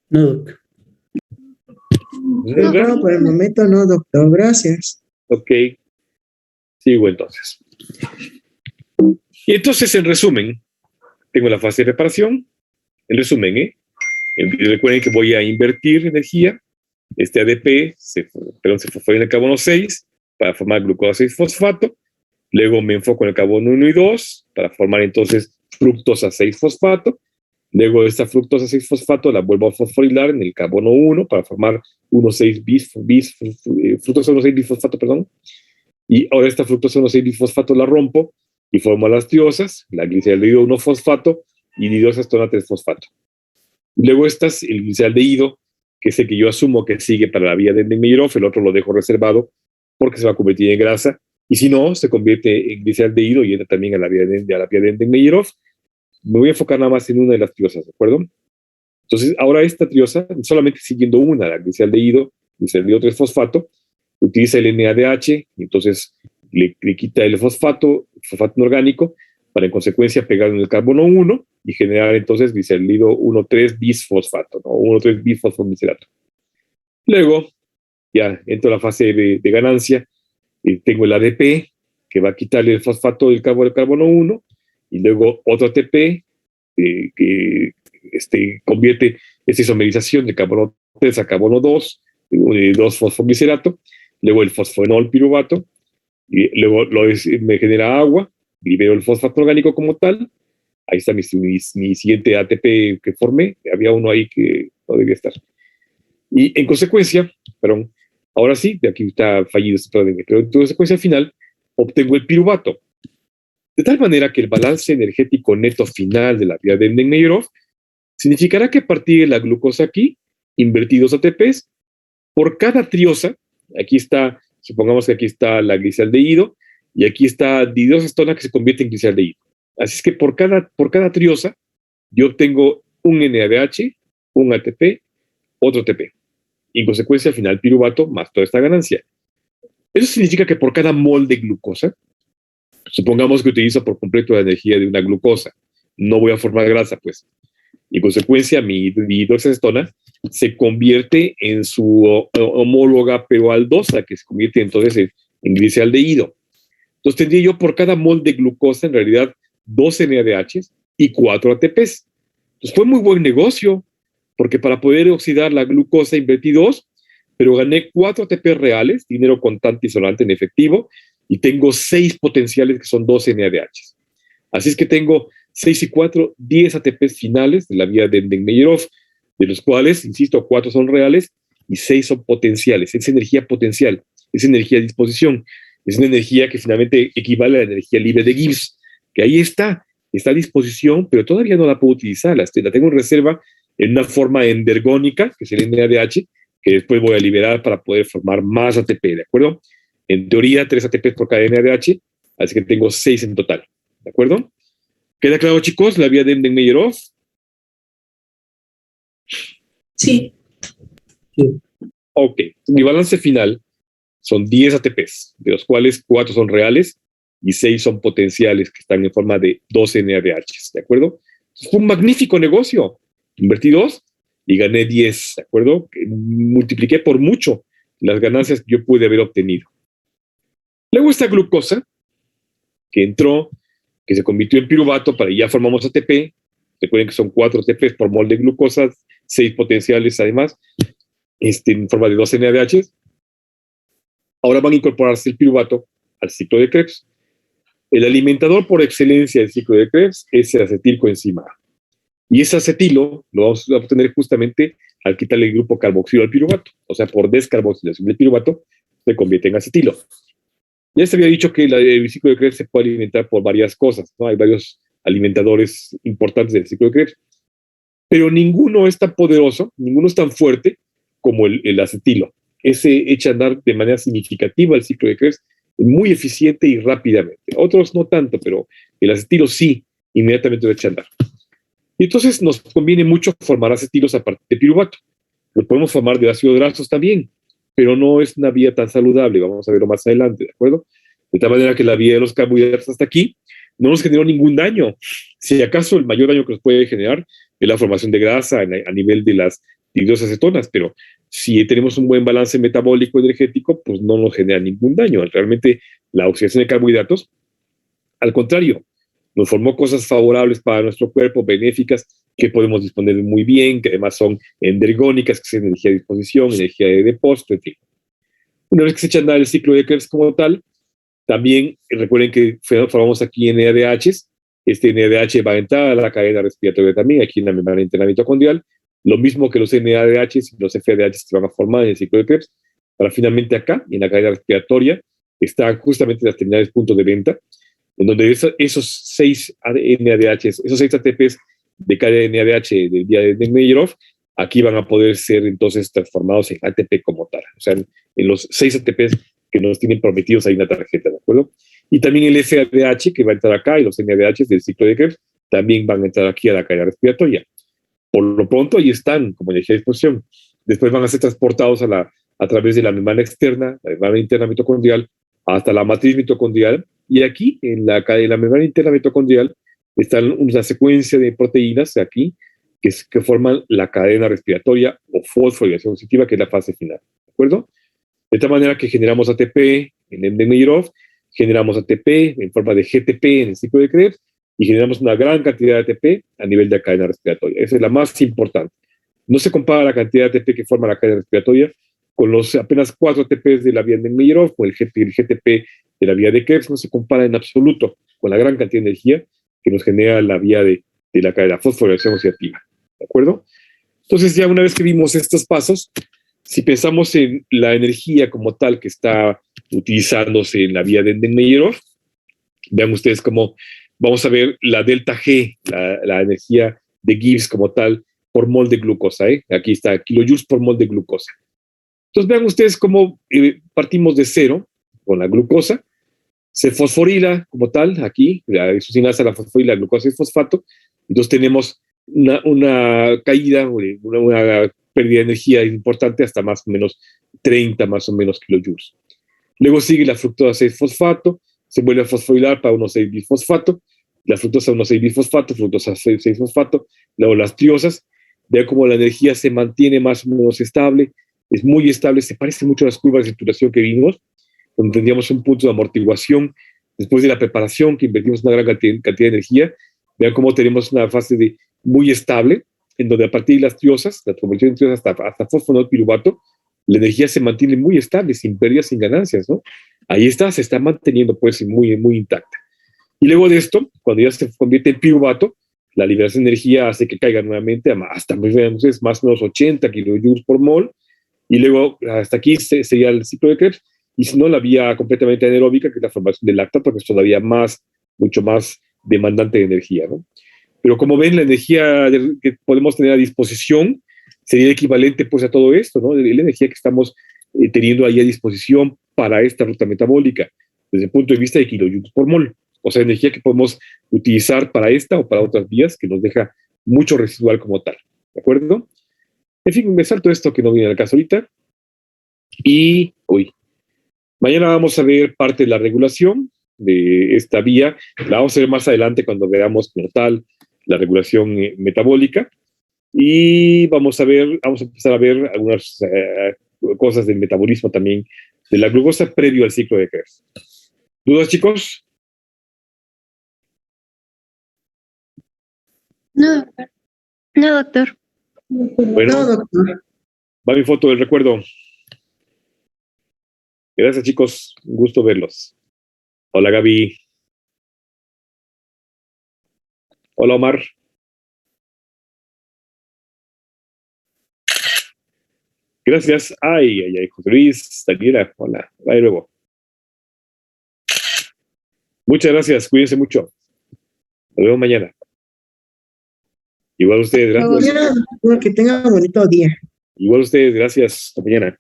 No, doctor. No, por el momento no, doctor. Gracias. Ok. Sigo entonces. Y entonces, en resumen, tengo la fase de preparación. En resumen, recuerden que voy a invertir energía. Este ADP se fosforila en el carbono 6 para formar glucosa 6-fosfato. Luego me enfoco en el carbono 1 y 2 para formar entonces fructosa 6-fosfato. Luego esta fructosa 6-fosfato la vuelvo a fosforilar en el carbono 1 para formar 1,6 fructosa 1,6-bisfosfato, perdón. Y ahora esta fructosa 1,6-bisfosfato la rompo y formo las tiosas, la gliceraldehído 1-fosfato y dihidroesacetona 3-fosfato. Y luego el gliceraldehído, que es el que yo asumo que sigue para la vía de Enden-Neyerov, el otro lo dejo reservado porque se va a convertir en grasa, y si no, se convierte en gliceraldehído y entra también a la vía de Enden-Neyerov. Me voy a enfocar nada más en una de las triosas, ¿de acuerdo? Entonces, ahora esta triosa, solamente siguiendo una, la gliceraldehído 3-fosfato, utiliza el NADH, y entonces le quita el fosfato inorgánico, para en consecuencia pegar en el carbono 1 y generar entonces glicerolido 1,3-bisfosfato, ¿no? 1,3-bisfosfoglicerato. Luego, ya entro a la fase de ganancia, y tengo el ADP, que va a quitarle el fosfato del carbono 1, y luego otro ATP, que convierte esta isomerización de carbono 3 a carbono 2, 2-fosfoglicerato, luego el fosfonol piruvato, y luego me genera agua, libero el fosfato orgánico como tal. Ahí está mi siguiente ATP que formé, había uno ahí que no debía estar. Y en consecuencia, perdón, ahora sí, de aquí está fallido este PDN, pero en consecuencia final obtengo el piruvato. De tal manera que el balance energético neto final de la vía de Enden-Neyerov significará que a partir de la glucosa aquí, invertidos ATPs, por cada triosa, aquí está, supongamos que aquí está la glicaldehído, y aquí está dihidroacetona que se convierte en glicaldehído. Así es que por cada triosa, yo obtengo un NADH, un ATP, otro ATP. Y en consecuencia, al final, piruvato más toda esta ganancia. Eso significa que por cada mol de glucosa, supongamos que utilizo por completo la energía de una glucosa, no voy a formar grasa, pues. Y en consecuencia, mi dihidroacetona se convierte en su homóloga pero aldosa, que se convierte entonces en glicaldehído. Entonces tendría yo por cada mol de glucosa en realidad 2 NADHs y 4 ATPs. Entonces fue muy buen negocio, porque para poder oxidar la glucosa invertí 2, pero gané 4 ATPs reales, dinero contante y sonante en efectivo, y tengo 6 potenciales que son 2 NADHs. Así es que tengo 6 y 4, 10 ATPs finales de la vía de Enden-Neyerov, de los cuales, insisto, 4 son reales y 6 son potenciales. Es energía potencial, es energía a disposición, es una energía que finalmente equivale a la energía libre de Gibbs, que ahí está a disposición, pero todavía no la puedo utilizar, la tengo en reserva en una forma endergónica, que es el NADH, que después voy a liberar para poder formar más ATP, ¿de acuerdo? En teoría, 3 ATPs por cada NADH, así que tengo 6 en total, ¿de acuerdo? ¿Queda claro, chicos, la vía de Enden-Neyerov? Sí. Ok, mi balance final son 10 ATPs, de los cuales 4 son reales y 6 son potenciales, que están en forma de 12 NADHs, ¿de acuerdo? Fue un magnífico negocio. Invertí 2 y gané 10, ¿de acuerdo? Multipliqué por mucho las ganancias que yo pude haber obtenido. Luego esta glucosa, que entró, que se convirtió en piruvato, para ya formamos ATP. Recuerden que son 4 ATPs por mol de glucosa, 6 potenciales además, en forma de 12 NADHs. Ahora van a incorporarse el piruvato al ciclo de Krebs. El alimentador por excelencia del ciclo de Krebs es el acetilcoenzima A. Y ese acetilo lo vamos a obtener justamente al quitarle el grupo carboxilo al piruvato. O sea, por descarboxilación del piruvato se convierte en acetilo. Ya se había dicho que el ciclo de Krebs se puede alimentar por varias cosas, ¿no? Hay varios alimentadores importantes del ciclo de Krebs, pero ninguno es tan poderoso, ninguno es tan fuerte como el acetilo. Ese echa a andar de manera significativa el ciclo de Krebs, muy eficiente y rápidamente. Otros no tanto, pero el acetilo sí, inmediatamente lo echa a andar. Y entonces nos conviene mucho formar acetilos a partir de piruvato. Lo podemos formar de ácidos grasos también, pero no es una vía tan saludable, vamos a verlo más adelante, ¿de acuerdo? De tal manera que la vía de los carbohidratos hasta aquí no nos generó ningún daño. Si acaso el mayor daño que nos puede generar es la formación de grasa a nivel de las dihidroacetonas, pero si tenemos un buen balance metabólico energético, pues no nos genera ningún daño. Realmente la oxidación de carbohidratos, al contrario, nos formó cosas favorables para nuestro cuerpo, benéficas, que podemos disponer muy bien, que además son endergónicas, que es energía de disposición, energía de depósito, en fin. Una vez que se echa a andar el ciclo de Krebs como tal, también recuerden que formamos aquí NADHs. Este NADH va a entrar a la cadena respiratoria también, aquí en la membrana interna mitocondrial, lo mismo que los NADHs y los FADHs que van a formar en el ciclo de Krebs, para finalmente acá, en la cadena respiratoria, están justamente las terminales puntos de venta, en donde esos 6 NADHs, esos 6 ATPs de cada NADH del día de Neyerov, aquí van a poder ser entonces transformados en ATP como tal, o sea, en los 6 ATPs que nos tienen prometidos ahí en la tarjeta, ¿de acuerdo? Y también el FADH que va a entrar acá, y los NADHs del ciclo de Krebs también van a entrar aquí a la cadena respiratoria. Por lo pronto ahí están como energía de disposición. Después van a ser transportados a través de la membrana externa, la membrana interna mitocondrial, hasta la matriz mitocondrial, Y aquí, en la membrana interna mitocondrial, están una secuencia de proteínas aquí que forman la cadena respiratoria o fosforilación oxidativa, que es la fase final. ¿De acuerdo? De tal manera que generamos ATP en Embden-Meyerhof, generamos ATP en forma de GTP en el ciclo de Krebs y generamos una gran cantidad de ATP a nivel de la cadena respiratoria. Esa es la más importante. No se compara la cantidad de ATP que forma la cadena respiratoria con los apenas 4 ATPs de la vía de Embden-Meyerhof o el GTP de la vía de Krebs. No se compara en absoluto con la gran cantidad de energía que nos genera la vía de la cadena fosforilación oxidativa. ¿De acuerdo? Entonces, ya una vez que vimos estos pasos, si pensamos en la energía como tal que está utilizándose en la vía de Embden-Meyerhof, vean ustedes cómo vamos a ver la delta G, la energía de Gibbs como tal por mol de glucosa. Aquí está, kilojoules por mol de glucosa. Entonces vean ustedes cómo partimos de cero con la glucosa, se fosforila como tal, aquí, la isocinasa, la fosforila, la glucosa y fosfato, entonces tenemos una caída, una pérdida de energía importante hasta más o menos 30 más o menos kilojoules. Luego sigue la fructosa 6-fosfato, se vuelve a fosforilar para 1,6-bisfosfato, la fructosa 1,6-bisfosfato, fructosa 6-fosfato, luego las triosas. Vean cómo la energía se mantiene más o menos estable, es muy estable, se parece mucho a las curvas de saturación que vimos, donde tendríamos un punto de amortiguación después de la preparación, que invertimos una gran cantidad de energía. Vean cómo tenemos una fase muy estable, en donde a partir de las triosas, la conversión de triosas hasta fosfonol piruvato, la energía se mantiene muy estable, sin pérdidas, sin ganancias, ¿no? Ahí está, se está manteniendo pues muy, muy intacta. Y luego de esto, cuando ya se convierte en piruvato, la liberación de energía hace que caiga nuevamente hasta más o menos 80 kilojoules por mol, y luego hasta aquí sería el ciclo de Krebs, y si no, la vía completamente anaeróbica, que es la formación del lactato, que es todavía mucho más demandante de energía, ¿no? Pero como ven, la energía que podemos tener a disposición sería equivalente pues a todo esto, ¿no? La energía que estamos teniendo ahí a disposición para esta ruta metabólica, desde el punto de vista de kilojoules por mol. O sea, energía que podemos utilizar para esta o para otras vías, que nos deja mucho residual como tal. ¿De acuerdo? En fin, me salto esto que no viene al caso ahorita. Y, mañana vamos a ver parte de la regulación de esta vía. La vamos a ver más adelante cuando veamos como tal la regulación metabólica. Y vamos a empezar a ver algunas cosas del metabolismo también de la glucosa previo al ciclo de Krebs. ¿Dudas, chicos? No, doctor. No, doctor. Bueno, No, doctor. va mi foto del recuerdo. Gracias, chicos. Un gusto verlos. Hola, Gaby. Hola, Omar. Gracias. Ay, José Luis, Daniela. Hola. Bye luego. Muchas gracias. Cuídense mucho. Nos vemos mañana. Igual ustedes, gracias. Que tengan un bonito día. Igual ustedes, gracias. Hasta mañana.